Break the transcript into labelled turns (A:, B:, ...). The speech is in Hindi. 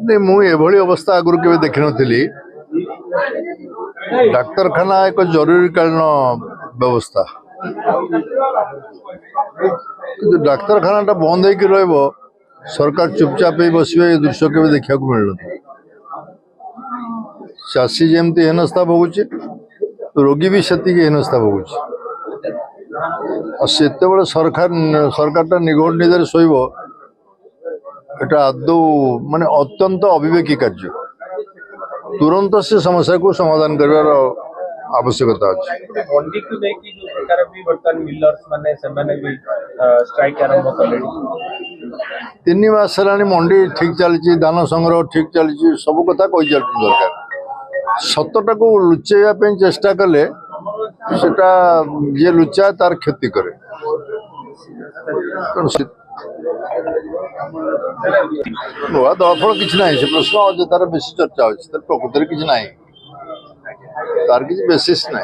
A: नहीं मुझे अवस्था आगुरी के देखी नी डाक्तरखाना एक जरूरीकालीन व्यवस्था कि डाक्तरखाना बंद हो सरकार चुपचाप बस दृश्य के देखा मिलना चाषी जमी हेनस्था भोगुचे रोगी भी से हेनस्था भोगुचे से सरकार निगोड़ निजे शोब এটা আদৌ মানে অত্যন্ত অবিবেকী কার্য तुरंत से समस्या को समाधान करार आवश्यकता अच्छे
B: मंडी को लेकिन जो प्रकार भी वर्तमान मिलर्स माने सेमाने भी स्ट्राइक आरंभ कलेनी
A: 3 मास हेलानी मंडी ठीक चली धान संग्रह ठीक चली सब कथा कही चलती दरकार सतटा को लुचेवा चेष्टा कले सेटा जे लुचा तार क्षति करे नुआ दफल किसी ना से प्रश्न अजतार बेस चर्चा हो प्रकृति किसी ना तार किसी बेसिस ना।